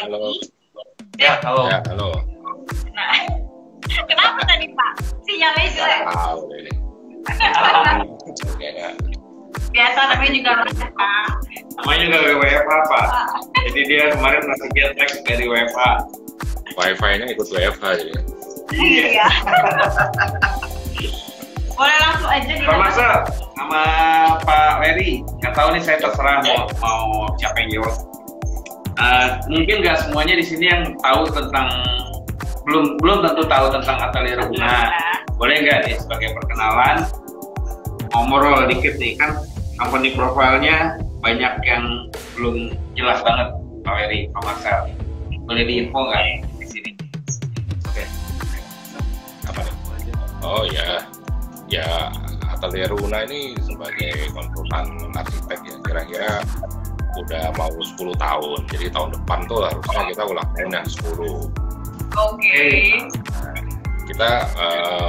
Halo. Ya, halo. Ya, halo. Nah, kenapa tadi Pak? Sinyalnya jelek. Tahu ini. Kayaknya. Biasa namanya juga Pak. Namanya juga WFH, Pak. Jadi dia kemarin masih get lag dari WFH. Wifi-nya ikut WFH jadi. Iya. Boleh langsung aja nih. Pak Marcel, sama Pak Wery. Nggak tahu nih, saya terserah mau siapa yang jawab. Mungkin nggak semuanya di sini yang tahu tentang belum tentu tahu tentang Atelier Una. Boleh nggak nih sebagai perkenalan ngobrol dikit nih, kan company profile-nya banyak yang belum jelas banget, Pak Wery, Pak Marcel. Boleh diinfo nggak di sini? Oke. Apa nih? Oh ya, ya Atelier Una ini sebagai konsultan arsitek ya, kira-kira udah mau 10 tahun. Jadi tahun depan tuh harusnya kita ulang tahun yang 10. Oke. Kita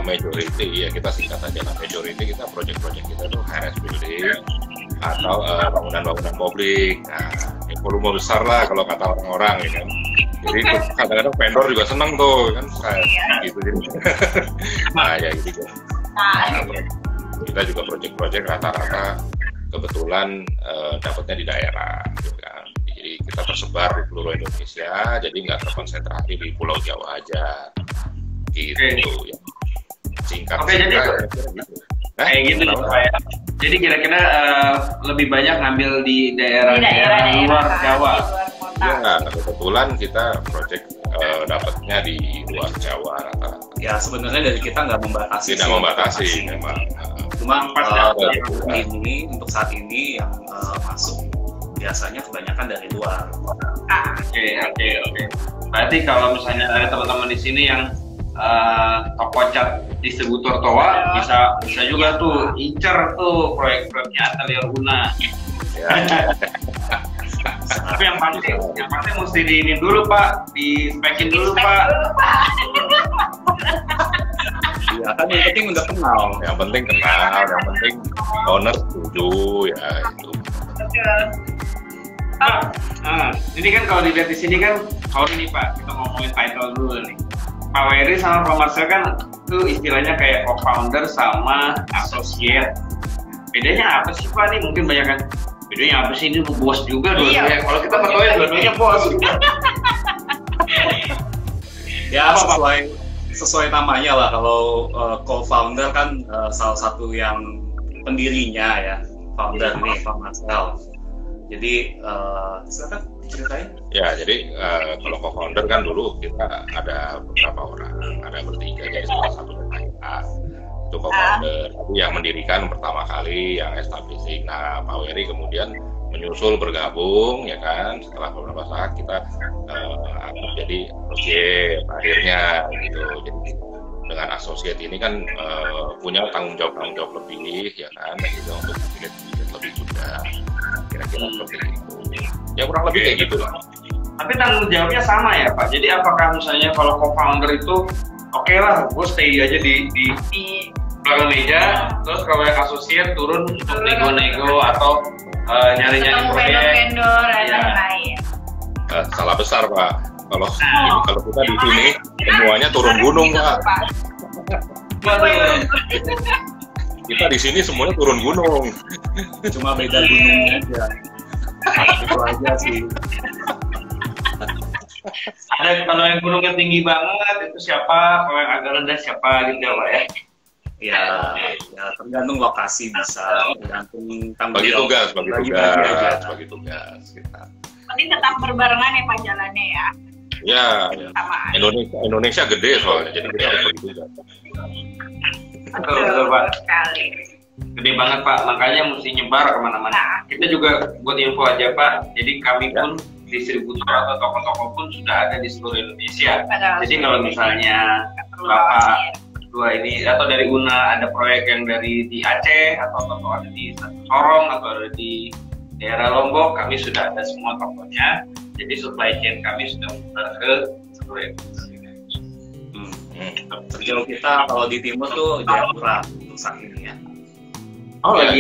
majority ya, kita singkat aja lah, majority kita project-project kita tuh HRS building atau bangunan-bangunan publik. Nah, ya, volume besar lah kalau kata orang-orang ya kan. Jadi kadang-kadang vendor juga seneng tuh kan, gitu jadi. Nah ya gitu. Nah, kita juga project-project rata-rata kebetulan dapatnya di daerah, gitu kan. Jadi kita tersebar di seluruh Indonesia, jadi nggak terkonsentrasi di Pulau Jawa aja, gitu. Ya. Singkat. Oke, jadi kayak gitu Pak ya. Jadi kira-kira lebih banyak ngambil di daerah luar Jawa. Ya, kebetulan kita project dapatnya di luar Jawa rata-rata. Ya sebenarnya dari kita nggak membatasi. Tidak membatasi memang. Cuma ini untuk saat ini yang masuk biasanya kebanyakan dari luar. Oke. Berarti kalau misalnya ada teman-teman di sini yang toko cat distributor toa, bisa juga tuh incer tuh proyek-proyeknya Atelier Una. Ya. Tapi yang pasti mesti diinin dulu Pak, di-spekin dulu Pak. Ya kan yang penting udah kenal. Yang penting kenal, yang penting owner setuju ya itu. Ini kan kalau dilihat di sini kan, sorry nih Pak, kita ngomongin title dulu nih. Pak Wery sama Pak Marcel kan itu istilahnya kayak co-founder sama associate. Bedanya apa sih Pak nih? Mungkin banyak kan. Bedanya apa sih, ini bos juga dua-duanya. Kalau kita ketahui dua-duanya bos. Ya sesuai namanya lah. Kalau co-founder kan salah satu yang pendirinya ya, founder nih Pak Marcel. Jadi silakan ceritain. Ya, jadi kalau co-founder kan dulu kita ada beberapa orang, ada bertiga, jadi salah satu saya itu co-founder. Tapi yang mendirikan pertama kali, yang establishing. Nah, Pak Wery kemudian menyusul bergabung, ya kan. Setelah beberapa saat kita jadi associate akhirnya gitu. Jadi dengan associate ini kan punya tanggung jawab lebih, ya kan, dan juga untuk affiliate lebih juga. Kira-kira seperti itu. Ya kurang lebih kayak gitu lah. Tapi tanggung jawabnya sama ya Pak. Jadi apakah misalnya kalau co-founder itu oke lah, gue stay aja di belakang meja, terus kalau yang associate turun untuk nego-nego atau nyari-nyari proyek. Vendor dan lain. Salah besar Pak. Kalau kita di sini semuanya turun gunung Pak. Kita di sini semuanya turun gunung. Cuma beda gunungnya aja. Itu aja sih. Ada kalau yang gunungnya tinggi banget itu siapa, kalau yang agak rendah siapa gitu Pak ya. Ya tergantung lokasi, bisa tergantung tanggung bagi jawab. Bagi tugas kita. Penting tetap berbarengan ya Pak jalannya ya. Ya, Indonesia gede soalnya, jadi kita harus bagi tugas. Betul Pak. Sekali. Gede banget Pak, makanya mesti nyebar kemana-mana. Kita juga buat info aja Pak, jadi kami pun distributor atau toko-toko pun sudah ada di seluruh Indonesia. Jadi kalau misalnya Bapak dua ini atau dari Una ada proyek yang dari di Aceh atau ada di Sorong atau ada di daerah Lombok, kami sudah ada semua tokonya. Jadi supply chain kami sudah menyebar ke seluruh Indonesia. Sejauh kita kalau di timur tuh Jayapura untuk saat ini ya. Oh ya,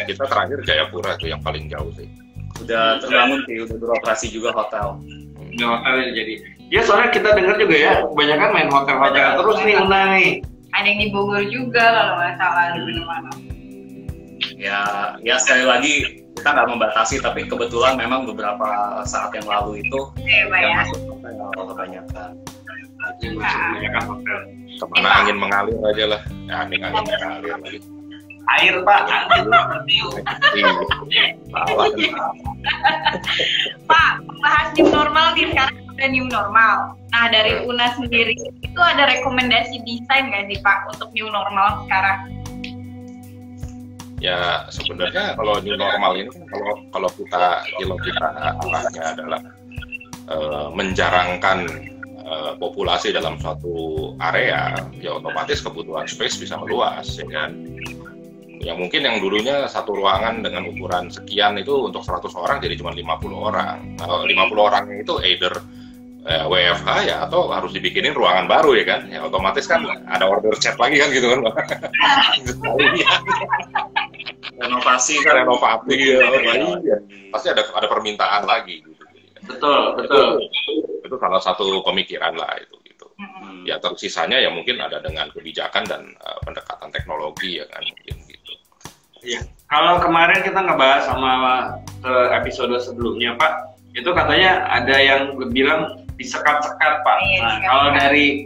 kita terakhir Jayapura itu yang paling jauh sih. Udah terbangun sih, udah beroperasi juga hotel. Udah hotel jadi. Ya soalnya kita dengar juga ya, kebanyakan main hotel-hotel terus nih Una nih. Ada yang di Bogor juga kalau nggak salah di mana. Ya sekali lagi kita nggak membatasi, tapi kebetulan memang beberapa saat yang lalu itu Pak yang ya. masuk hotel kebanyakan. Kebanyakan hotel. Kemana angin mengalir aja lah. Ya, angin mengalir lagi. Air Pak, angin seperti Salah. Pak, bahas new normal nih, sekarang udah new normal. Nah, dari Una sendiri, itu ada rekomendasi desain nggak sih Pak untuk new normal sekarang? Ya sebenarnya kalau new normal ini kan kalau kita arahnya adalah menjarangkan populasi dalam suatu area, ya otomatis kebutuhan space bisa meluas, ya kan. Ya mungkin yang dulunya satu ruangan dengan ukuran sekian itu untuk 100 orang jadi cuma 50 orang. Nah, 50 orang itu either WFH ya atau harus dibikinin ruangan baru ya kan. Ya otomatis kan ada order chat lagi kan gitu kan. Renovasi kan, ya. Pasti ada permintaan lagi gitu. Betul. Itu salah satu pemikiran lah itu gitu. Ya tersisanya ya mungkin ada dengan kebijakan dan pendekatan teknologi ya kan mungkin gitu. Iya. Kalau kemarin kita ngebahas sama episode sebelumnya Pak, itu katanya ada yang bilang disekat-sekat Pak. Nah,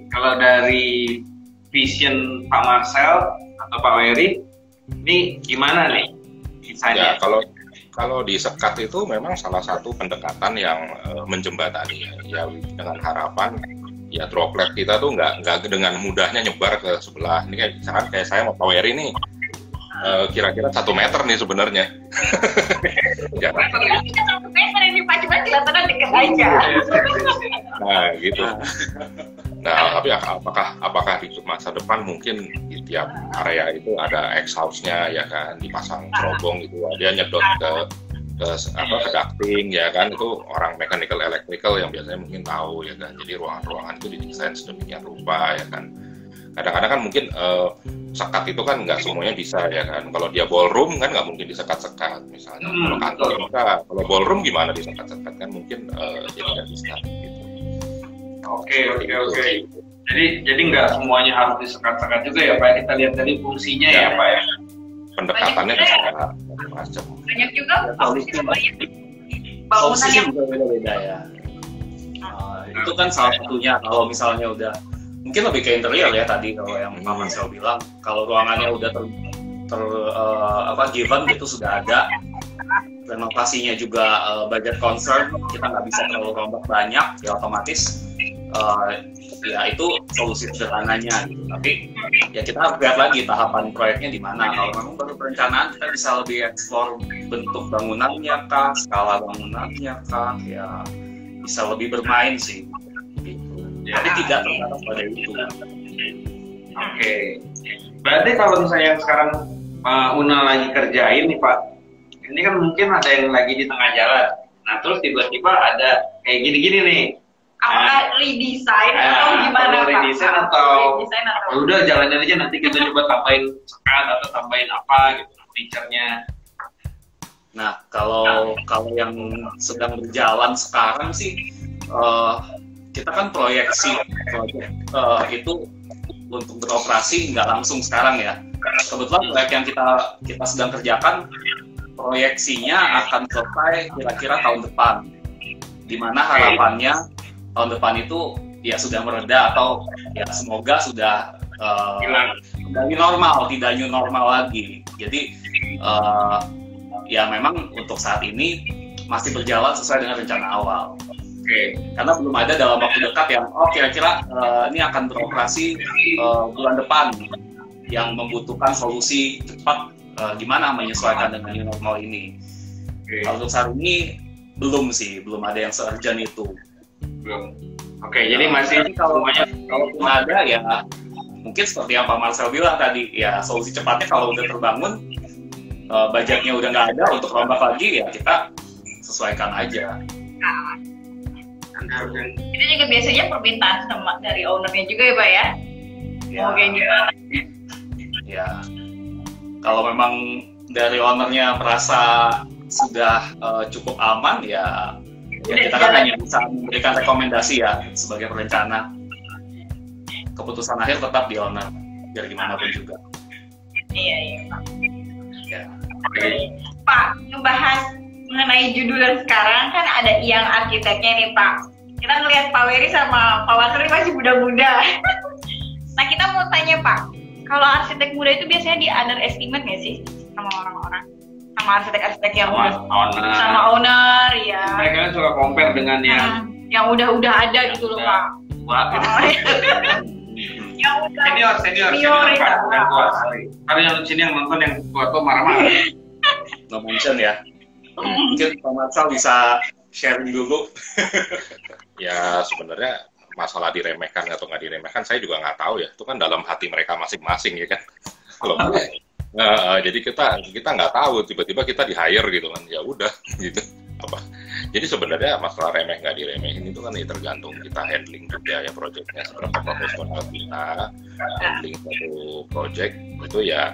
kalau dari vision Pak Marcel atau Pak Wery, ini gimana nih desainnya? Ya kalau disekat itu memang salah satu pendekatan yang menjembatani ya dengan harapan ya droplet kita tuh nggak dengan mudahnya nyebar ke sebelah. Ini kayak misalkan kayak saya sama Pak Wery nih kira-kira 1 meter nih sebenarnya. Ya. Kita 1 meter ini Pak, cuma kelihatannya dekat aja. Nah gitu. Nah tapi apakah di masa depan mungkin di tiap area itu ada exhaust-nya ya kan, dipasang cerobong gitu, dia nyedot ke ducting ya kan, itu orang mechanical electrical yang biasanya mungkin tahu ya kan. Jadi ruangan-ruangan itu didesain sedemikian rupa ya kan. Kadang-kadang kan mungkin sekat itu kan nggak semuanya bisa ya kan. Kalau dia ballroom kan nggak mungkin disekat-sekat misalnya. Kalau kantor bisa, kalau ballroom gimana disekat-sekat kan mungkin jadi nggak bisa gitu. Oke. Jadi nggak semuanya harus disekat-sekat juga ya Pak. Kita lihat tadi fungsinya ya Pak ya. Pendekatannya bisa macam. Banyak juga Solusinya juga beda-beda ya. Itu kan salah satunya kalau misalnya udah mungkin lebih ke interior ya tadi kalau yang Pak Marcel bilang, kalau ruangannya udah given gitu sudah ada, renovasinya juga budget concern, kita nggak bisa terlalu rombak banyak, ya otomatis ya itu solusi sederhananya gitu. Tapi ya kita harus lihat lagi tahapan proyeknya di mana. Kalau memang baru perencanaan kita bisa lebih eksplor bentuk bangunannya kah, skala bangunannya kah, ya bisa lebih bermain sih. Tapi tidak terbatas pada itu. Oke. Berarti kalau misalnya yang sekarang Una lagi kerjain nih Pak, ini kan mungkin ada yang lagi di tengah jalan. Nah terus tiba-tiba ada kayak gini-gini nih. Apakah redesign atau gimana Pak? Redesign atau udah jalanin aja, nanti kita coba tambahin sekat atau tambahin apa gitu feature-nya. Nah kalau yang sedang berjalan sekarang sih kita kan proyeksi itu untuk beroperasi nggak langsung sekarang ya. Kebetulan proyek yang kita sedang kerjakan proyeksinya akan selesai kira-kira tahun depan. Di mana harapannya tahun depan itu ya sudah mereda atau ya semoga sudah kembali normal, tidak new normal lagi. Jadi ya memang untuk saat ini masih berjalan sesuai dengan rencana awal. Oke. Karena belum ada dalam waktu dekat yang kira-kira ini akan beroperasi bulan depan yang membutuhkan solusi cepat gimana menyesuaikan dengan new normal ini. Kalau untuk saat ini belum ada yang se-urgent itu. Belum. Oke, jadi masih kalau ada ya mungkin seperti yang Pak Marcel bilang tadi, ya solusi cepatnya kalau udah terbangun budgetnya udah nggak ada untuk rombak lagi, ya kita sesuaikan aja. Itu juga biasanya permintaan sama dari ownernya juga ya Pak ya? Mau kayak gimana? Ya, kalau memang dari ownernya merasa sudah cukup aman, ya Ya, kita kan hanya bisa memberikan rekomendasi ya sebagai perencana. Keputusan akhir tetap di owner, biar gimana pun juga. Iya Pak. Ya. Pak, ngebahas mengenai judulan sekarang kan ada yang arsiteknya nih Pak. Kita ngelihat Pak Wery sama Pak Walter masih muda-muda. Nah kita mau tanya Pak, kalau arsitek muda itu biasanya di underestimate nggak sih sama orang-orang? Sama arsitek-arsitek yang sama owner ya. Mereka kan suka compare dengan yang udah ada gitu loh Pak. Wah, yang udah senior Pak. Karena yang sini yang nonton yang tua tuh marah-marah. No mention ya. Mungkin Pak Marcel bisa sharing dulu. Ya sebenarnya masalah diremehkan atau nggak diremehkan saya juga nggak tahu ya. Itu kan dalam hati mereka masing-masing ya kan. Kalau jadi kita nggak tahu, tiba-tiba kita di hire gitu kan, ya udah gitu apa. Jadi sebenarnya masalah remeh nggak diremehin itu kan ya tergantung kita handling juga ya proyeknya, seberapa profesional kita handling satu proyek itu ya,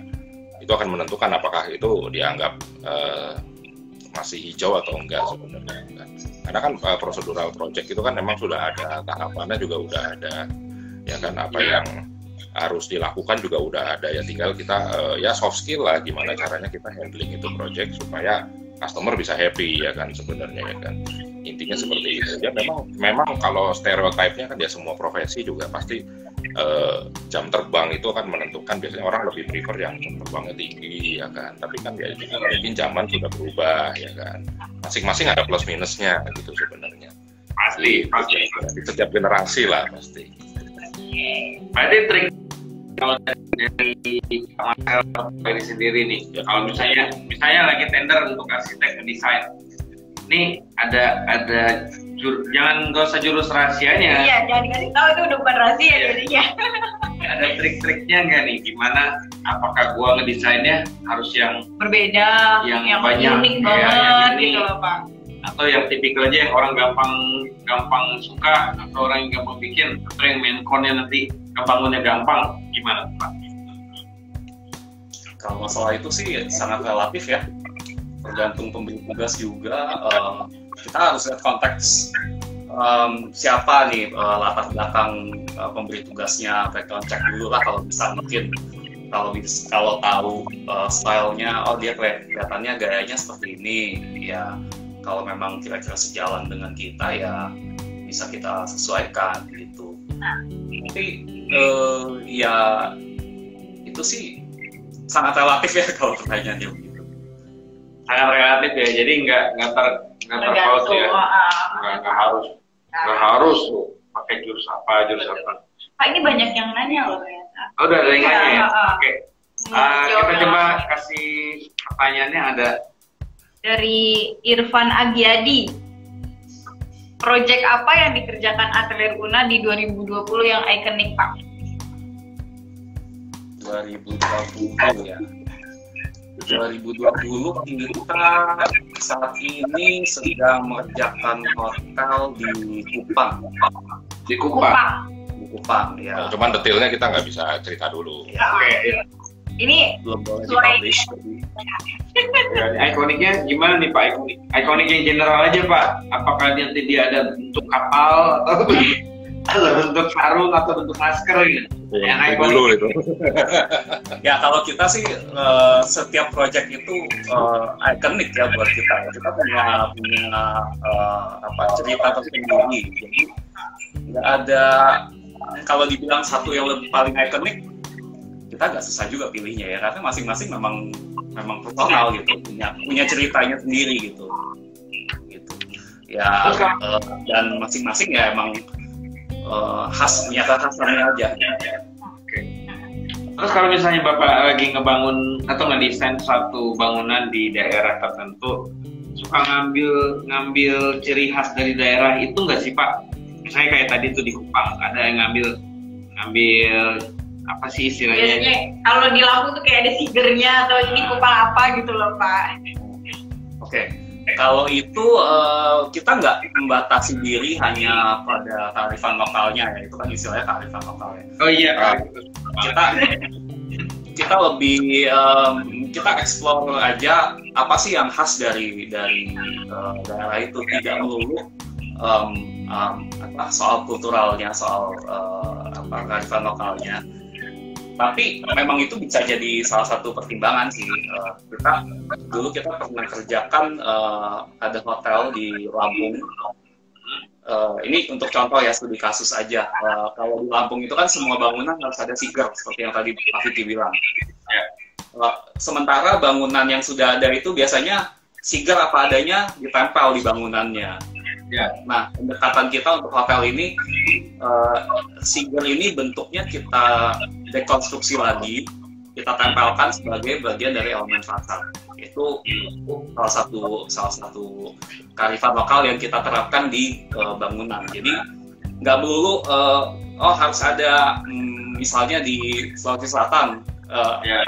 itu akan menentukan apakah itu dianggap masih hijau atau enggak sebenarnya kan. Karena kan prosedural project itu kan memang sudah ada tahapannya, juga udah ada ya kan, apa yang harus dilakukan juga udah ada ya, tinggal kita ya soft skill lah gimana caranya kita handling itu project supaya customer bisa happy ya kan sebenarnya ya kan, intinya seperti itu ya. Memang kalau stereotipnya kan ya semua profesi juga pasti jam terbang itu akan menentukan, biasanya orang lebih prefer yang jam terbangnya tinggi ya kan, tapi kan ya mungkin zaman sudah berubah ya kan, masing-masing ada plus minusnya gitu sebenarnya, Pasti. Di setiap generasi lah pasti. Berarti trik kalau dari Marcel sendiri nih, kalau misalnya lagi tender untuk arsitek ngedesain, nih ada nggak usah jurus rahasianya. Iya, jangan dikasih tahu, itu udah bukan rahasia jadinya. Ada trik-triknya nggak nih? Gimana? Apakah gua ngedesainnya harus yang berbeda, yang banyak, unik ya, banget yang gitu loh Pak. atau yang tipikal aja yang orang gampang suka, atau orang yang gampang bikin, atau yang main connya nanti kebangunnya gampang, gimana Pak? Kalau masalah itu sih sangat relatif ya, tergantung pemberi tugas juga. Kita harus lihat konteks siapa nih latar belakang pemberi tugasnya, background check dulu lah kalau bisa. Mungkin kalau tahu stylenya, oh dia kelihatannya gayanya seperti ini ya, kalau memang kira-kira sejalan dengan kita ya bisa kita sesuaikan gitu. Tapi ya itu sih sangat relatif ya kalau pertanyaannya begitu. Sangat relatif ya, jadi nggak terpaut ya, nggak harus tuh pakai jurus apa. Pak, ini banyak yang nanya loh ternyata. Oh, udah ada yang nanya ya? Oke. Kita Jawab coba yang kasih pertanyaannya, ada dari Irfan Agiadi. Proyek apa yang dikerjakan Atelier Una di 2020 yang ikonik Pak? 2020 ya. 2020 kita saat ini sedang mengerjakan hotel di Kupang. di Kupang. Di Kupang ya. Cuman detailnya kita nggak bisa cerita dulu. Ya, Oke. Ini belum boleh sesuai dipublish. Ikoniknya gimana nih Pak? Ikonik yang general aja Pak. Apakah nanti dia ada bentuk kapal atau bentuk sarung atau bentuk masker gitu? Yang ikonik dulu itu. Ya kalau kita sih setiap project itu ikonik ya buat kita. Kita punya cerita tersendiri. Jadi nggak ada, kalau dibilang satu yang lebih paling ikonik, kita nggak susah juga pilihnya ya, karena masing-masing memang personal gitu, punya ceritanya sendiri gitu ya. Dan masing-masing ya emang punya kekhasannya aja. Oke. Terus kalau misalnya Bapak lagi ngebangun atau ngedesain suatu bangunan di daerah tertentu, suka ngambil ciri khas dari daerah itu nggak sih Pak? Misalnya kayak tadi tuh di Kupang, ada yang ngambil apa sih istilahnya? biasanya kalau di Lampung tuh kayak ada sigernya atau ini Kupang apa gitu loh Pak. Oke. Kalau itu kita nggak membatasi diri hanya pada kearifan lokalnya ya, itu kan istilahnya kearifan lokalnya. Oh iya. Kita lebih kita explore aja apa sih yang khas dari daerah itu, tidak melulu soal kulturalnya, soal kearifan lokalnya. Tapi memang itu bisa jadi salah satu pertimbangan sih. Kita pernah kerjakan ada hotel di Lampung. Ini untuk contoh ya, studi kasus aja. Kalau di Lampung itu kan semua bangunan harus ada seagull, seperti yang tadi Pak Fiti bilang. Sementara bangunan yang sudah ada itu biasanya seagull apa adanya ditempel di bangunannya. Nah, pendekatan kita untuk hotel ini, seagull ini bentuknya kita dekonstruksi lagi, kita tempelkan sebagai bagian dari elemen fasad. Itu salah satu kearifan lokal yang kita terapkan di bangunan. Jadi nggak melulu harus ada misalnya di Sulawesi Selatan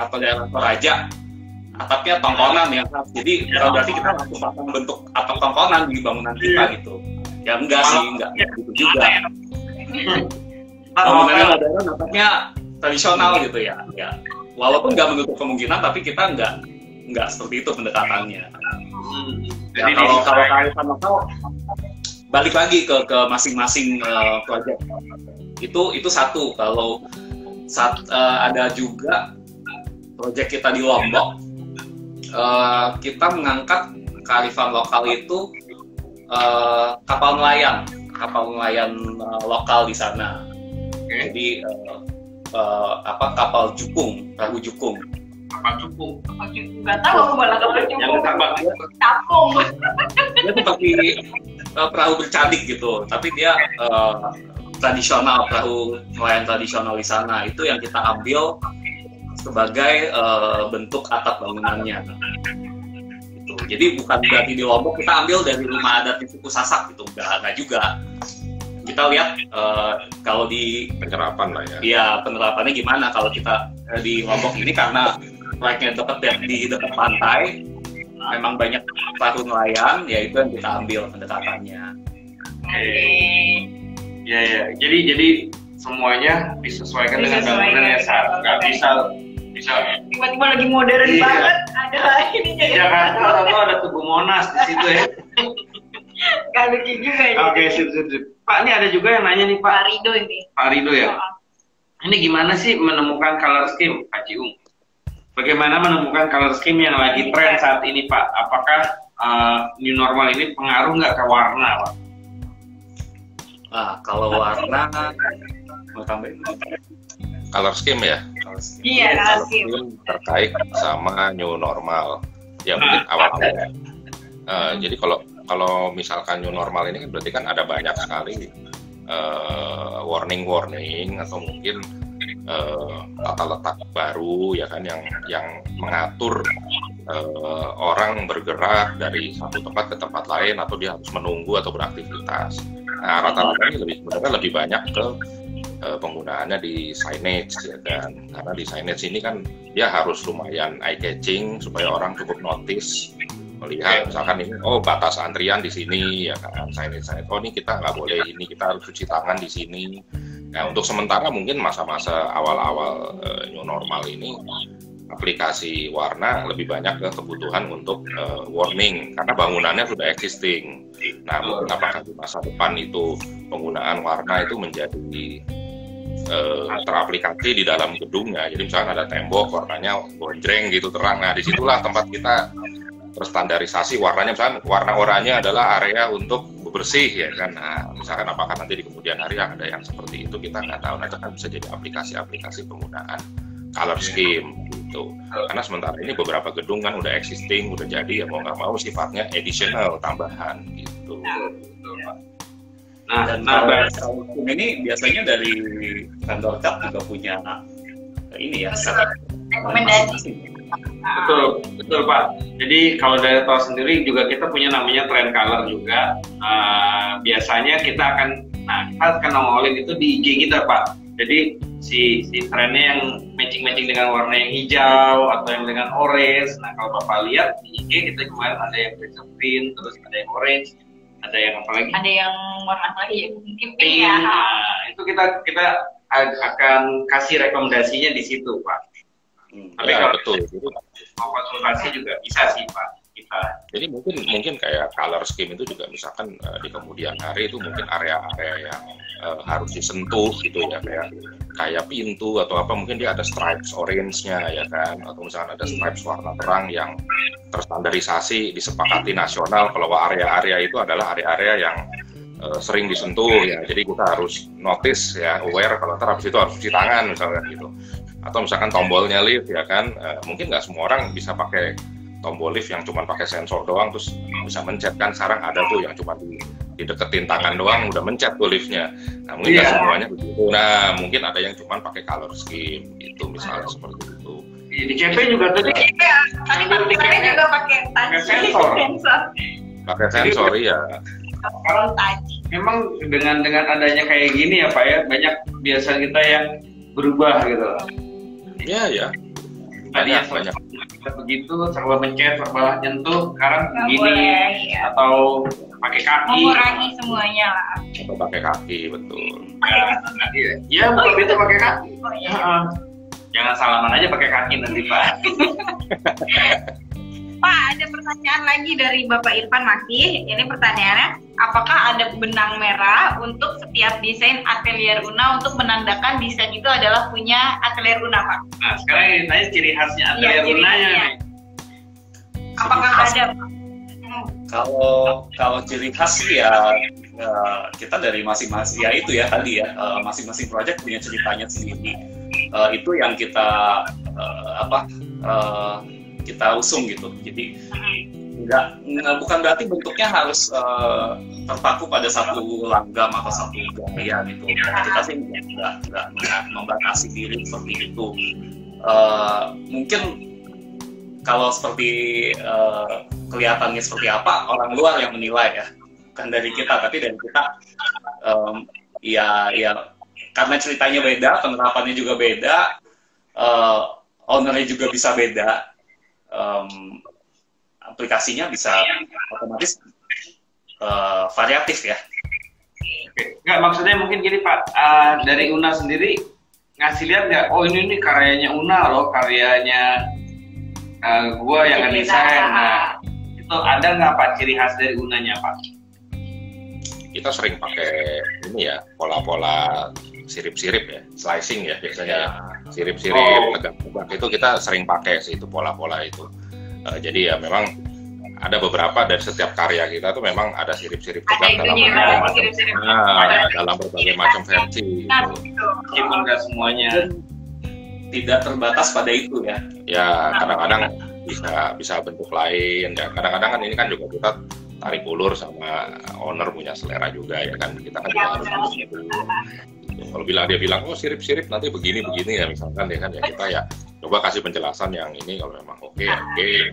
atau daerah Toraja atapnya tongkonan ya. Jadi berarti kita langsung pasang bentuk atap tongkonan di bangunan kita gitu. Ya enggak sih, enggak gitu juga. Bangunannya modern, atapnya tradisional gitu ya. Walaupun nggak menutup kemungkinan, tapi kita nggak seperti itu pendekatannya. Ya, kalau kearifan lokal balik lagi ke masing-masing proyek. Itu satu. Kalau ada juga proyek kita di Lombok, kita mengangkat kearifan lokal itu kapal nelayan lokal di sana. Jadi kapal jukung, perahu jukung. Kapal jukung. Nggak tahu aku malah kapal jukung. Yang terbang. Capung. Dia seperti perahu bercadik gitu, tapi dia tradisional, perahu nelayan tradisional di sana. Itu yang kita ambil sebagai bentuk atap bangunannya. Gitu. Jadi bukan berarti di Lombok kita ambil dari rumah adat di suku Sasak gitu, enggak juga. Kita lihat kalau di penerapan lah ya. Iya, penerapannya gimana kalau kita di Lombok ini, karena proyeknya di dekat pantai, memang banyak perahu nelayan, ya itu yang kita ambil pendekatannya. Ya. Jadi semuanya disesuaikan dengan bangunan ya, nggak bisa tiba-tiba lagi modern banget, ada ini jadi. Ya kan, atau ada Tugu Monas di situ ya. Gak lucu juga ya. Oke, sip. Pak, ini ada juga yang nanya nih Pak. Pak Rido ya. Ini gimana sih menemukan color scheme, Pak Ciung? Bagaimana menemukan color scheme yang lagi tren saat ini, Pak? Apakah new normal ini pengaruh nggak ke warna, Pak? Kalau warna, mau tambahin? Color scheme ya? Iya, color scheme terkait sama new normal. Ya mungkin awal-awal. Jadi kalau misalkan new normal ini kan berarti kan ada banyak sekali warning atau mungkin tata letak baru ya kan yang mengatur orang bergerak dari satu tempat ke tempat lain atau dia harus menunggu atau beraktivitas. Nah, rata-rata ini sebenarnya lebih banyak ke penggunaannya di signage ya kan, karena di signage ini kan dia harus lumayan eye catching supaya orang cukup notice melihat misalkan ini batas antrian di sini ya kan, signage ini kita nggak boleh, ini kita harus cuci tangan di sini. Nah, untuk sementara mungkin masa-masa awal-awal new normal ini aplikasi warna lebih banyak ke kebutuhan untuk warning karena bangunannya sudah existing. Nah, mungkin apakah di masa depan itu penggunaan warna itu menjadi teraplikasi di dalam gedungnya. Jadi misalnya ada tembok warnanya gonjreng gitu terang. Nah, disitulah tempat kita terstandarisasi warnanya, misalnya warna oranye adalah area untuk bersih ya kan. Nah, misalkan apakah nanti di kemudian hari ada yang seperti itu kita nggak tahu. Nah, itu kan bisa jadi aplikasi-aplikasi penggunaan color scheme gitu. Karena sementara ini beberapa gedung kan udah existing, udah jadi ya mau nggak mau sifatnya additional, tambahan gitu. Dan ini biasanya dari vendor cat juga punya ini ya, rekomendasi. Betul Pak. Jadi kalau dari Toa sendiri juga kita punya namanya trend color juga. Biasanya kita akan nongolin itu di IG kita Pak. Jadi si trennya yang matching dengan warna yang hijau atau yang dengan orange. Nah kalau Bapak lihat di IG kita kemarin ada yang green, terus ada yang orange, ada yang apa lagi? Ada yang warna lagi ya, mungkin pink ya. Nah, itu kita akan kasih rekomendasinya di situ Pak. Tapi ya, kalau betul. mau konsultasi juga bisa sih Pak. Gitu. Jadi mungkin kayak color scheme itu juga misalkan di kemudian hari itu mungkin area-area yang harus disentuh gitu ya, kayak pintu atau apa, mungkin dia ada stripes orange-nya ya kan, atau misalkan ada stripes warna terang yang terstandarisasi disepakati nasional kalau area-area itu adalah area-area yang sering disentuh ya, jadi kita harus notice ya, aware kalau ntar habis itu harus cuci tangan misalkan gitu. Atau misalkan tombolnya lift ya kan, mungkin nggak semua orang bisa pakai tombol lift yang cuma pakai sensor doang terus bisa mencet kan, sekarang ada tuh yang cuma dideketin tangan doang udah mencet tuh liftnya. Nah mungkin nggak semuanya begitu, nah mungkin ada yang cuma pakai color scheme itu misalnya seperti itu. Di CP juga tadi juga pakai sensor. Pakai sensor ya. Sekarang memang dengan adanya kayak gini ya Pak ya, banyak biasa kita yang berubah gitu. Iya. Tadinya banyak kita begitu, serba mencet, serba nyentuh, sekarang begini atau pakai kaki. Mengurangi semuanya lah. Atau pakai kaki, betul. Ya, betul itu pakai kaki. Jangan salaman aja pakai kaki nanti Pak. Pak, ada pertanyaan lagi dari Bapak Irfan masih. Ini pertanyaannya, apakah ada benang merah untuk setiap desain atelier Una untuk menandakan desain itu adalah punya atelier Una, Pak? Nah, sekarang yang ditanya ciri khasnya atelier Una-nya nih. Apakah ada, Pak? Kalau ciri khas sih ya kita dari masing-masing ya itu ya tadi ya, masing-masing project punya ceritanya sendiri. Itu yang kita kita usung gitu. Jadi bukan berarti bentuknya harus terpaku pada satu langgam atau satu gaya gitu. Kita sih nggak membatasi diri seperti itu. Mungkin kalau seperti kelihatannya seperti apa, orang luar yang menilai ya, bukan dari kita, tapi dari kita ya karena ceritanya beda, penerapannya juga beda, ownernya juga bisa beda. Aplikasinya bisa otomatis variatif ya. Nggak, maksudnya mungkin gini Pak, dari Una sendiri ngasih lihat nggak, oh ini karyanya Una loh, karyanya gua yang ngedesain. Nah, itu ada nggak Pak ciri khas dari Unanya Pak? Kita sering pakai ini ya, pola-pola sirip-sirip ya, slicing ya biasanya, sirip-sirip, tegak-tegak itu kita sering pakai sih itu pola-pola itu. Jadi ya memang ada beberapa dari setiap karya kita tuh memang ada sirip-sirip tegak dalam berbagai macam versi. Meskipun nggak semuanya. Tidak terbatas pada itu ya. Ya kadang-kadang bisa bentuk lain ya. Kadang-kadang kan ini kan juga kita tarik ulur sama owner punya selera juga ya kan, kita kan juga harus kalau dia bilang oh sirip-sirip nanti begini ya misalkan ya kan, ya kita ya coba kasih penjelasan yang ini kalau memang oke ya, jadi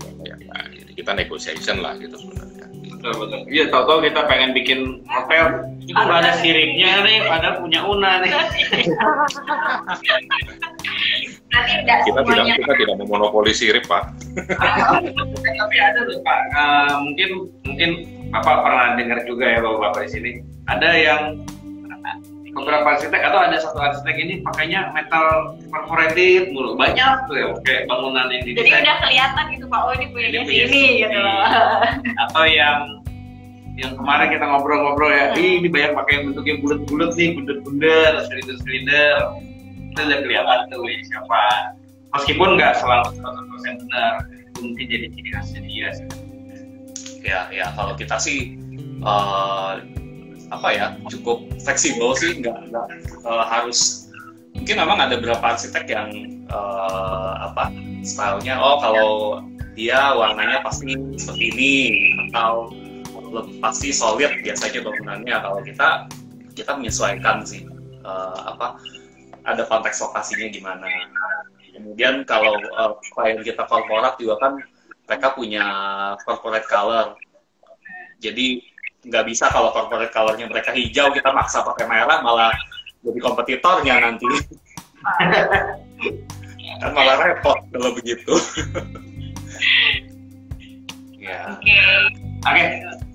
kita negotiation lah gitu sebenarnya. Betul. Iya, tahu-tahu kita pengen bikin hotel itu nggak ada siripnya nih, padahal punya Una nih. Kita tidak memonopoli sirip Pak. Tapi ada loh Pak, mungkin Bapak pernah dengar juga ya Bapak di sini ada yang beberapa arsitek atau ada satu arsitek ini pakainya metal perforated mulu, banyak tuh ya kayak bangunan yang didesain. Jadi udah kelihatan gitu Pak, oh ini punya di sini gitu. Atau yang kemarin kita ngobrol-ngobrol ya, ini banyak pakai bentuknya bulat-bulat nih, bulat-bulat, silinder-silinder. Itu udah kelihatan tuh ya siapa. Meskipun nggak selalu 100% benar, itu mungkin jadi ciri khasnya dia. Ya kalau kita sih cukup fleksibel sih, nggak harus. Mungkin memang ada beberapa arsitek yang stylenya kalau dia warnanya pasti seperti ini atau pasti solid biasanya bangunannya. Kalau kita menyesuaikan sih ada konteks lokasinya gimana. Kemudian kalau klien kita korporat juga kan mereka punya corporate color, jadi nggak bisa kalau corporate colornya mereka hijau kita maksa pakai merah, malah jadi kompetitornya nanti. Kan malah repot kalau begitu. Ya. Oke.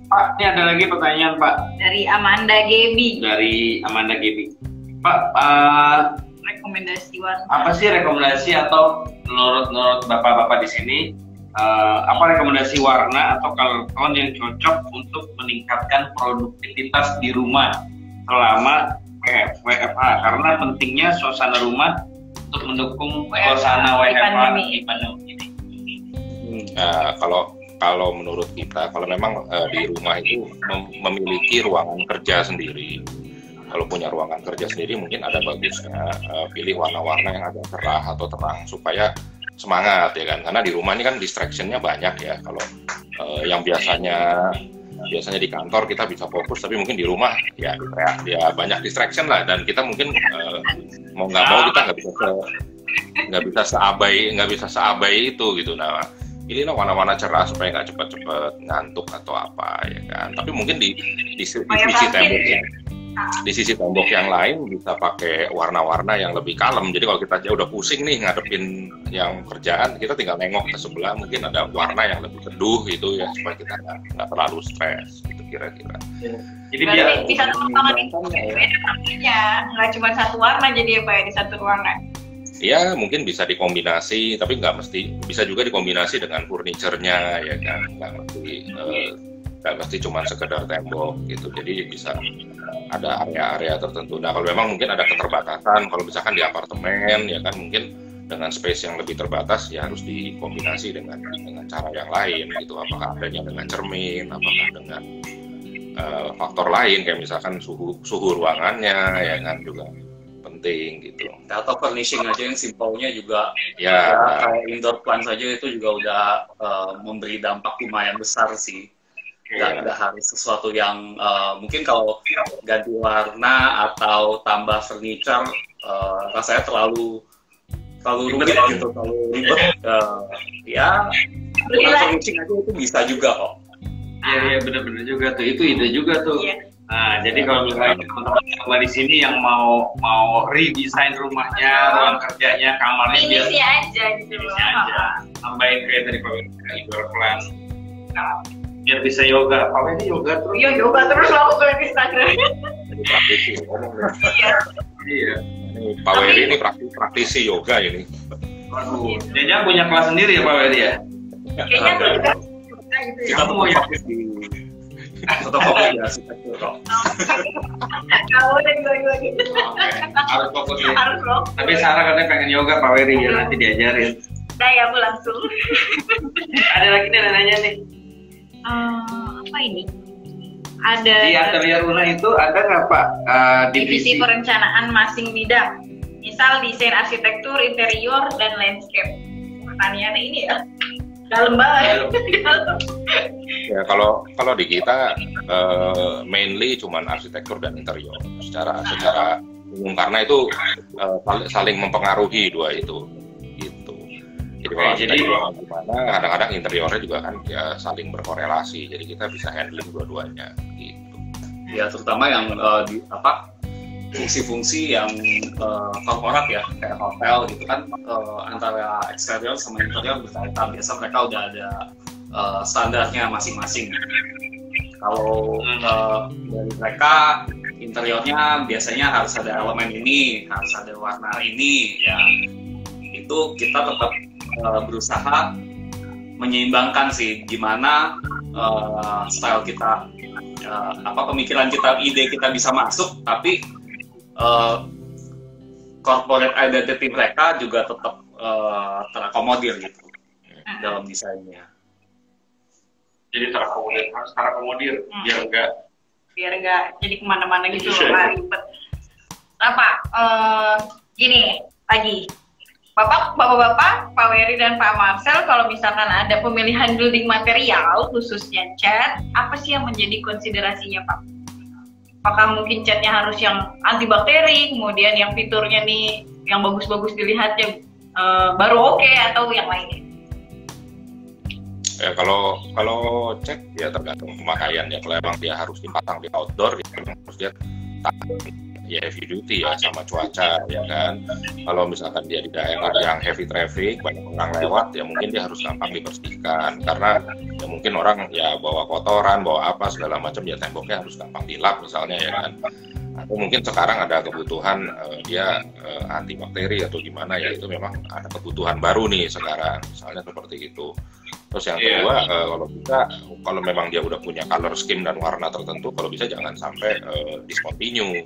Pak, ini ada lagi pertanyaan Pak dari Amanda Gebi. Pak, rekomendasi apa sih rekomendasi atau menurut bapak-bapak di sini apa rekomendasi warna atau color tone yang cocok untuk meningkatkan produktivitas di rumah selama WFH, karena pentingnya suasana rumah untuk mendukung suasana WFH di pandemi ini. Kalau menurut kita, kalau memang di rumah itu memiliki ruangan kerja sendiri, kalau punya ruangan kerja sendiri mungkin ada bagusnya pilih warna-warna yang agak cerah atau terang supaya semangat ya kan, karena di rumah ini kan distraction-nya banyak ya. Kalau yang biasanya di kantor kita bisa fokus, tapi mungkin di rumah ya banyak distraction lah, dan kita mungkin mau nggak mau kita nggak bisa seabai itu gitu. Nah, pilihlah warna-warna cerah supaya nggak cepet-cepet ngantuk atau apa ya kan. Tapi mungkin di sisi tembok yang lain bisa pakai warna-warna yang lebih kalem. Jadi kalau kita udah pusing nih ngadepin yang kerjaan, kita tinggal nengok ke sebelah, mungkin ada warna yang lebih teduh gitu ya, supaya kita nggak terlalu stres gitu kira-kira. Jadi biar bisa teman-teman itu beda warnanya, nggak cuma satu warna jadi apa ya di satu ruangan. Iya, mungkin bisa dikombinasi, tapi nggak mesti. Bisa juga dikombinasi dengan furniturnya ya kan, nggak mesti cuma sekedar tembok gitu. Jadi bisa ada area-area tertentu. Nah, kalau memang mungkin ada keterbatasan, kalau misalkan di apartemen ya kan, mungkin dengan space yang lebih terbatas ya harus dikombinasi dengan cara yang lain gitu. Apakah adanya dengan cermin, apakah dengan faktor lain kayak misalkan suhu ruangannya ya kan juga penting gitu. Atau furnishing aja yang simpelnya juga ya kayak indoor plant saja itu juga udah memberi dampak lumayan besar sih. Nggak harus sesuatu yang mungkin kalau ganti warna atau tambah furniture rasanya terlalu rumit gitu, terlalu ribet. Ya furnishing aja itu bisa juga kok. Iya benar-benar juga tuh, itu ide juga tuh. Iya. Nah, jadi kalau misalnya teman-teman yang di sini yang mau redesign rumahnya, ruang kerjanya, kamarnya ini sih aja gitu loh. Tambahin kayak dari indoor plant. Nah, biar bisa yoga. Kalau ini yoga terus. Iya, yoga terus langsung ke Instagram. Jadi praktisi ngomong. Iya. Ini Pak Wery ini praktisi yoga ini. Waduh, dia punya kelas sendiri ya Pak Wery ya? Kayaknya aku juga gitu ya. Kita mau fokus di fotokopi ya arsitektur kok. Kamu dan gue gitu. Harus fokus ya. Harus loh. Tapi Sarah katanya pengen yoga Pak Wery ya, nanti diajarin. Udah ya, aku langsung. Ada lagi nih nanya nih. Apa ini? Ada di Atelier Una itu ada nggak Pak divisi perencanaan masing bidang, misal desain arsitektur, interior, dan landscape. Pertanyaannya ini ya dalam banget. Ya kalau di kita mainly cuman arsitektur dan interior secara umum, karena itu saling mempengaruhi dua itu gitu. Jadi kalau arsitektur gimana, kadang-kadang interiornya juga kan ya saling berkorelasi, jadi kita bisa handling dua-duanya gitu. Ya terutama yang fungsi-fungsi yang korporat ya, kayak hotel gitu kan, antara eksterior sama interior berkaitan. Biasa mereka udah ada standarnya masing-masing. Kalau dari mereka interiornya biasanya harus ada elemen ini, harus ada warna ini, ya itu kita tetap berusaha menyeimbangkan sih, gimana style kita, pemikiran kita, ide kita bisa masuk, tapi corporate identity mereka juga tetap terakomodir gitu dalam desainnya. Jadi harus terakomodir biar enggak jadi kemana-mana gitu loh, ribet. Pak, gini lagi, Bapak-bapak, Pak Wery dan Pak Marcel, kalau misalkan ada pemilihan building material khususnya cat, apa sih yang menjadi konsiderasinya Pak? Apakah mungkin catnya harus yang antibakteri, kemudian yang fiturnya nih yang bagus-bagus dilihatnya baru oke, atau yang lainnya? Ya kalau cat ya tergantung pemakaian ya. Kalau emang dia harus dipasang di outdoor, ya harus dia ya heavy duty ya sama cuaca ya kan. Kalau misalkan dia di daerah yang heavy traffic, banyak orang lewat, ya mungkin dia harus gampang dibersihkan, karena ya mungkin orang ya bawa kotoran, bawa apa segala macam, ya temboknya harus gampang dilap misalnya ya kan. Atau mungkin sekarang ada kebutuhan dia antibakteri atau gimana, ya itu memang ada kebutuhan baru nih sekarang, misalnya seperti itu. Terus yang kedua, kalau bisa, kalau memang dia udah punya color scheme dan warna tertentu, kalau bisa jangan sampai discontinue.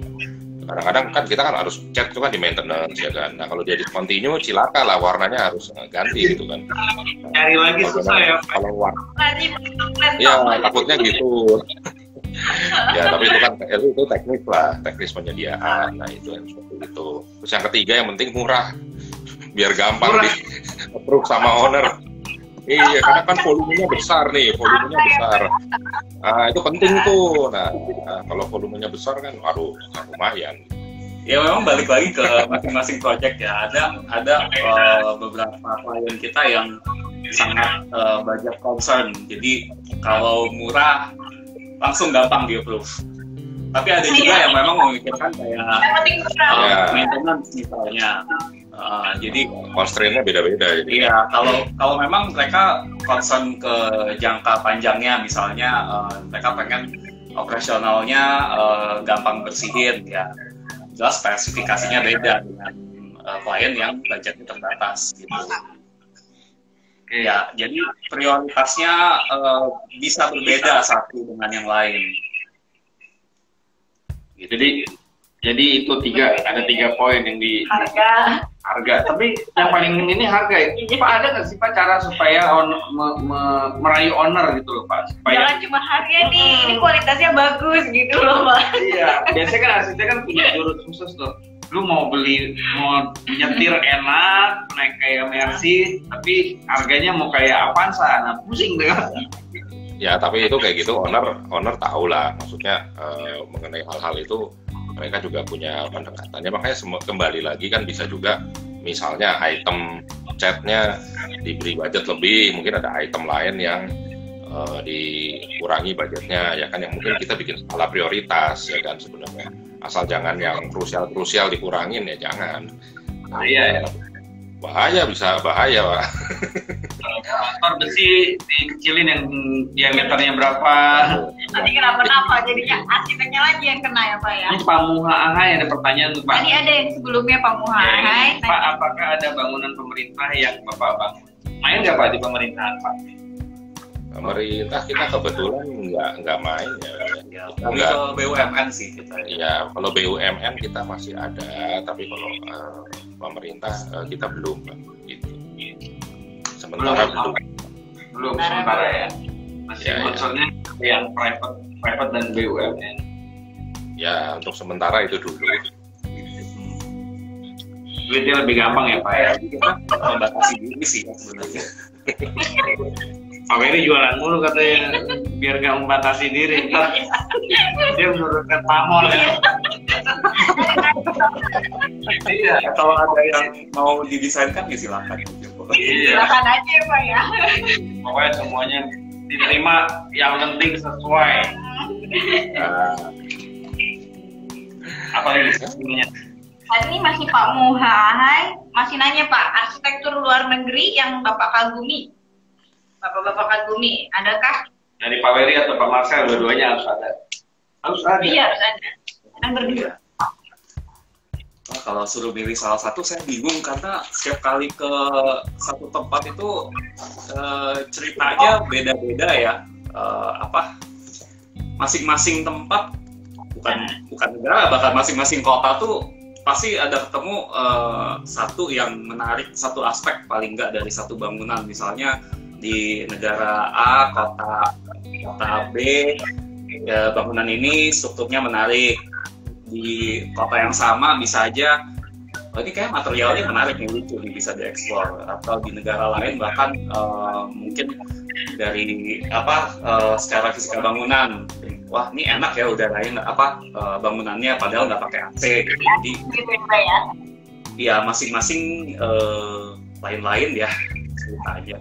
Kadang-kadang kan kita kan harus cat itu kan di maintenance ya kan. Nah kalau dia discontinue, cilaka lah, warnanya harus ganti gitu kan. Cari lagi susah ya. Kalau warna, ya takutnya gitu. Ya tapi itu kan itu teknis lah, teknis penyediaan. Nah itu yang seperti itu. Terus yang ketiga yang penting murah, biar gampang di-approve sama owner. Iya, karena kan volumenya besar nih, volumenya besar. Nah, itu penting tuh. Nah, kalau volumenya besar kan, aduh, lumayan. Ya memang balik lagi ke masing-masing project ya. Ada beberapa klien kita yang sangat budget concern. Jadi kalau murah langsung gampang di approve. Tapi ada juga yang memang memikirkan kayak maintenance misalnya. Jadi constraint-nya beda-beda. Iya, kalau memang mereka concern ke jangka panjangnya, misalnya mereka pengen operasionalnya gampang bersihin, ya jelas spesifikasinya beda dengan klien yang budgetnya terbatas gitu. Ya, jadi prioritasnya bisa berbeda satu dengan yang lain. Gitu. Jadi itu ada tiga poin yang di harga. Tapi yang paling ini harga ya. Pak, ada nggak sih Pak cara supaya merayu owner gitu loh Pak? Supaya jangan cuma harga nih, ini kualitasnya bagus gitu loh Pak. Iya, biasanya kan arsitek kan punya jurus khusus tuh. Lu mau nyetir enak, naik kayak Mercy, tapi harganya mau kayak Avanza, nah pusing deh. Ya tapi itu kayak gitu, owner tahu lah, maksudnya mengenai hal-hal itu mereka juga punya pendekatannya. Makanya kembali lagi kan bisa juga misalnya item catnya diberi budget lebih, mungkin ada item lain yang dikurangi budgetnya ya kan, yang mungkin kita bikin skala prioritas ya kan sebenarnya, asal jangan yang krusial dikurangin ya jangan. Iya. Bisa bahaya Pak. Motor besi dikecilin yang diameternya berapa. Nanti kenapa jadinya arsiteknya lagi yang kena ya Pak ya. Ini Pak Muha Ahai ada pertanyaan tuh Pak. Tadi ada yang sebelumnya Pak Muha Ahai. Pak, apakah ada bangunan pemerintah yang Bapak bangun? Main nggak Pak di pemerintahan Pak? Pemerintah kita kebetulan nggak main ya. Nggak ke BUMN sih kita. Ya kalau BUMN kita masih ada, tapi kalau pemerintah kita belum gitu. Sementara belum sementara ya. Masih concernnya yang private dan BUMN. Ya untuk sementara itu dulu. Duitnya lebih gampang ya Pak ya. Kita membatasi diri sih sebenarnya. Pak Ferry jualan mulu katanya biar gak membatasi diri. Dia menurunkan pamor ya. Iya, kalau ada yang mau didesainkan ya silakan. Silakan aja ya Pak ya. Pokoknya semuanya diterima, yang penting sesuai. Apa lagi sebenarnya? Tadi masih Pak Muha Ahai masih nanya Pak, arsitektur luar negeri yang Bapak kagumi. Bapak-bapak kagumi, adakah? Dari Pak Ferry atau Pak Marcel, dua-duanya harus ada. Harus ada. Iya, harus ada. Yang berdua. Nah, kalau suruh milih salah satu, saya bingung karena setiap kali ke satu tempat itu ceritanya beda-beda ya. Masing-masing tempat, bukan negara, bahkan masing-masing kota tuh pasti ada ketemu satu yang menarik, satu aspek paling nggak dari satu bangunan. Misalnya di negara A, kota B, ya, bangunan ini strukturnya menarik. Di kota yang sama bisa aja, ini kayak materialnya menarik nih, lucu nih, bisa dieksplor. Atau di negara lain bahkan mungkin dari secara fisika bangunan, wah ini enak ya udah lain bangunannya padahal nggak pakai AC gitu. Jadi ya masing-masing lain-lain ya ceritanya.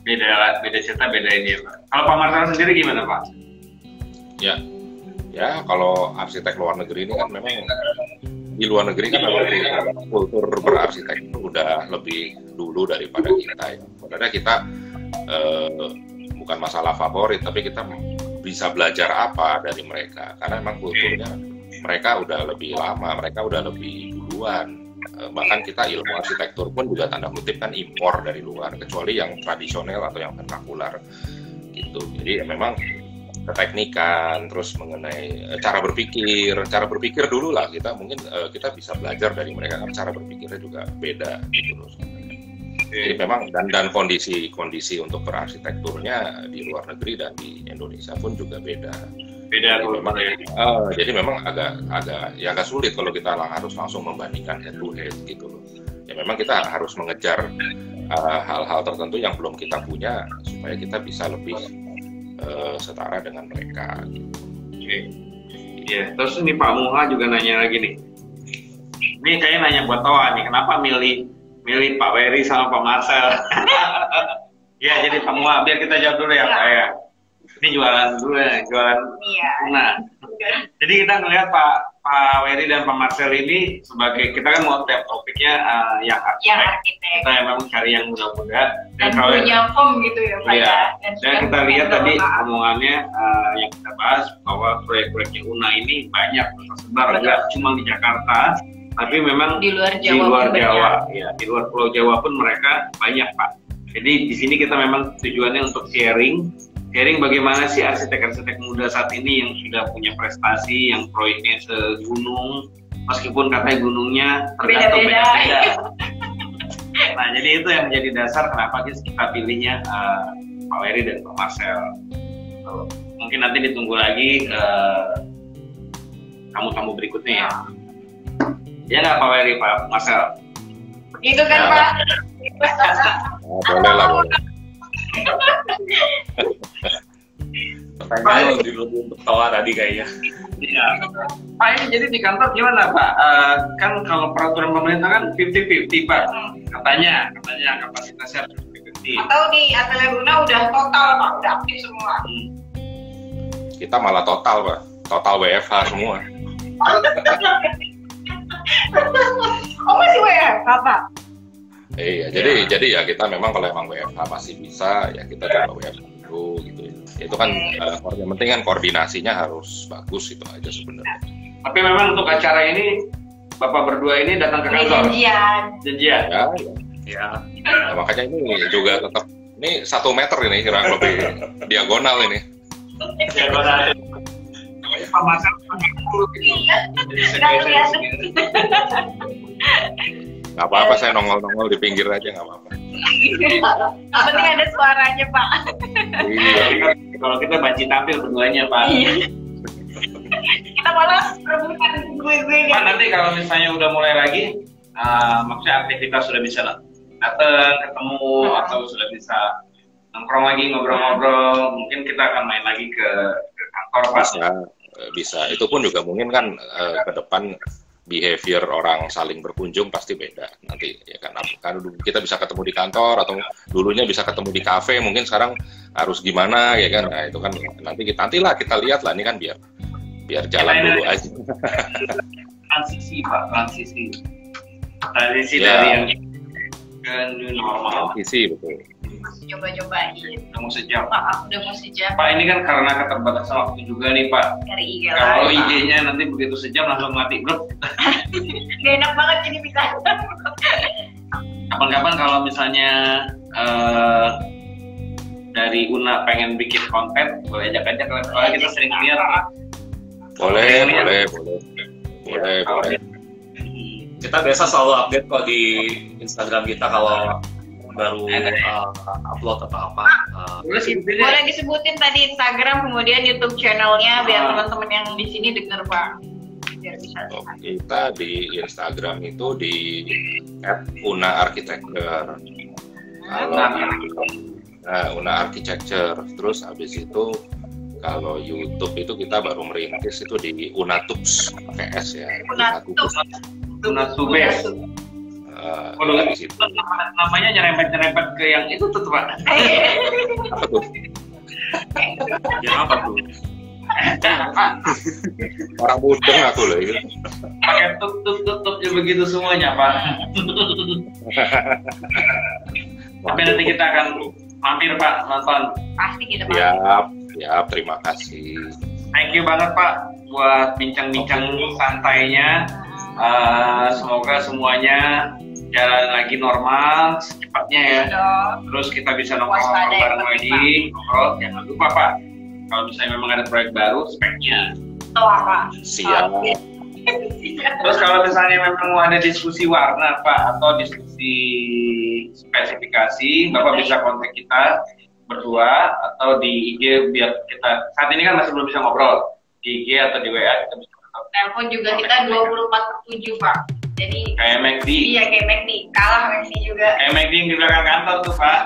Beda cerita, beda ini Pak. Kalau Pak Marcel sendiri gimana Pak? Ya kalau arsitek luar negeri ini kan memang di luar negeri kan memang kultur berarsitek itu udah lebih dulu daripada kita ya. Sebenarnya kita bukan masalah favorit, tapi kita bisa belajar apa dari mereka karena memang kulturnya mereka udah lebih lama, mereka udah lebih duluan bahkan kita ilmu arsitektur pun juga tanda kutip kan impor dari luar, kecuali yang tradisional atau yang vernakular gitu. Jadi ya memang keteknikan, terus mengenai cara berpikir dulu lah kita mungkin kita bisa belajar dari mereka kan cara berpikirnya juga beda gitu loh. Jadi memang dan kondisi untuk berarsitekturnya di luar negeri dan di Indonesia pun juga beda. Jadi memang, jadi memang agak sulit kalau kita harus langsung membandingkan head to head gitu loh. Ya memang kita harus mengejar hal-hal tertentu yang belum kita punya supaya kita bisa lebih setara dengan mereka. Gitu. Oke. Iya. Terus ini Pak Muha juga nanya lagi nih. Ini kayaknya nanya buat Toa nih, kenapa milih Pak Wery sama Pak Marcel? Ya jadi Pak Muha, biar kita jawab dulu ya Pak ya. Ini jualan dulu ya, jualan. Iya. Nah, jadi kita ngelihat Pak Wery dan Pak Marcel ini sebagai, kita kan mau topiknya yang arsitek. Kita memang cari yang muda-muda. Dan punya form gitu ya Pak ya. Dan kita lihat tadi omongannya yang kita bahas bahwa proyek-proyeknya UNA ini banyak tersebar, nggak cuma di Jakarta, tapi memang di luar Jawa. Ya, di luar Pulau Jawa pun mereka banyak Pak. Jadi di sini kita memang tujuannya untuk sharing bagaimana sih arsitek-arsitek muda saat ini yang sudah punya prestasi, yang proyeknya segunung, meskipun katanya gunungnya tergantung beda-beda. Nah, jadi itu yang menjadi dasar kenapa kita pilihnya Pak Wery dan Pak Marcel. Mungkin nanti ditunggu lagi tamu-tamu berikutnya ya. Ya nggak Pak Wery, Pak Marcel? Itu kan Pak. Boleh lah, boleh. Pertanyaan lebih untuk Toa tadi kayaknya. Iya. Pak, ini jadi di kantor gimana Pak? Kan kalau peraturan pemerintah kan 50-50 Pak. Katanya kapasitasnya 50-50. Atau di Atelier Luna udah total Pak, udah aktif semua. Kita malah total Pak, total WFH semua. Oh masih WFH Pak? Iya, jadi ya kita memang kalau emang WFH masih bisa, ya kita coba WFH dulu gitu ya. Itu kan yang penting kan koordinasinya harus bagus, itu aja sebenarnya. Tapi memang untuk acara ini Bapak berdua ini datang ke kantor. Janjian. Ya. Nah, makanya ini juga tetap ini 1 meter ini kurang lebih diagonal ini. Diagonal. Pak Marcel nggak apa-apa, saya nongol-nongol di pinggir aja nggak apa-apa. Penting ada suaranya Pak. Iya. Kalau kita banci tampil berduanya Pak. Iya. Kita malah rebutan gue. Pak, nanti kalau misalnya udah mulai lagi, maksudnya aktivitas sudah bisa datang, ketemu, atau sudah bisa nongkrong lagi, ngobrol-ngobrol, mungkin kita akan main lagi ke kantor Pak. Bisa. Itu pun juga mungkin kan ke depan behavior orang saling berkunjung pasti beda nanti ya kan kita bisa ketemu di kantor atau dulunya bisa ketemu di kafe, mungkin sekarang harus gimana ya kan. Nah itu kan nantilah kita lihat lah, ini kan biar jalan dulu aja. Transisi Pak, transisi ya. Dari yang ke new normal. Transisi betul. Coba-cobain. Udah mau sejam. Pak, udah mau sejam. Pak, ini kan karena keterbatasan waktu juga nih Pak. Dari IG. Kalau IG-nya nanti begitu sejam langsung mati grup. Gak enak banget jadi bisa. Kapan-kapan kalau misalnya dari UNA pengen bikin konten, boleh ajak-ajak kalau kita sering lihat. Boleh. Kita biasa selalu update kok di Instagram kita kalau baru upload atau apa. Boleh disebutin tadi Instagram kemudian YouTube channelnya biar teman-teman yang di sini denger Pak. Biar bisa. Kita di Instagram itu di @una_architecture. Una Architecture. Terus habis itu kalau YouTube itu kita baru merintis itu di Unatubes pakai S ya. Unatubes. Di situ. Namanya nyerempet ke yang itu tuh Pak. Apa tuh? Yang apa tuh? Orang mudeng aku loh itu. Pakai tutup ya begitu semuanya Pak. Tapi nanti kita akan mampir Pak nonton. Pasti kita Siap, terima kasih. Thank you banget Pak buat bincang-bincang santainya. Semoga semuanya jalan lagi normal secepatnya ya. Terus kita bisa nongkrong bareng lagi. Oh, jangan lupa Pak, kalau misalnya memang ada proyek baru, speknya. Siap. Terus kalau misalnya memang mau ada diskusi warna Pak, atau diskusi spesifikasi, Bapak bisa kontak kita berdua atau di IG, biar kita saat ini kan masih belum bisa ngobrol di IG atau di WA kita bisa ngobrol. Telepon juga kita 24/7 Pak. Jadi kayak McD. Iya kayak McD, kalah McD juga. Kayak McD yang di belakang kantor tuh Pak.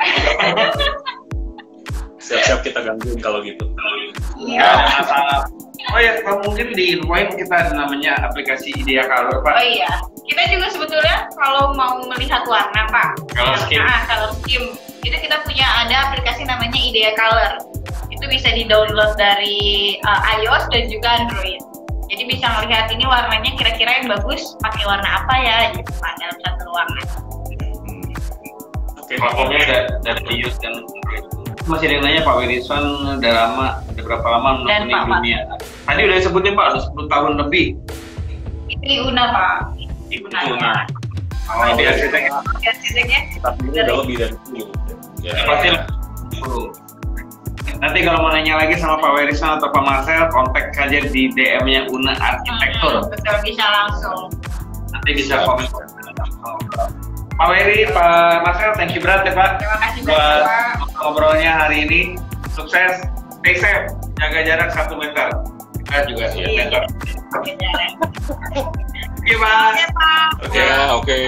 Siap-siap kita gangguin kalau gitu. Iya. Gak ada masalah. Oh ya, kalau mungkin di infoin kita ada namanya aplikasi Idea Color Pak. Oh iya, kita juga sebetulnya kalau mau melihat warna Pak, Color scheme. Color scheme, itu kita punya ada aplikasi namanya Idea Color. Itu bisa di-download dari iOS dan juga Android. Jadi bisa melihat ini warnanya kira-kira yang bagus pakai warna apa ya, gitu Pak, dalam satu ruangan. Oke, platformnya dari iOS dan Android. Masih ada yang nanya Pak Werison, udah berapa lama menekuni dunia? Tadi udah disebutin Pak, udah 10 tahun lebih. Itu Una Pak. Una. Oh, di arsiteknya? Di arsiteknya? Tapi udah lebih dari 10. Ya, pasti 10. Nanti kalau mau nanya lagi sama Pak Werison atau Pak Marcel, kontak saja di DM-nya Una Arsitektur. Betul, bisa langsung. Nanti bisa komen. Pak Weri, Pak Marcel, thank you berat ya Pak. Terima kasih buat Pak. ngobrolnya hari ini. Sukses, stay safe, jaga jarak 1 meter. Kita juga 1 meter. Oke Pak. Oke Pak. Oke.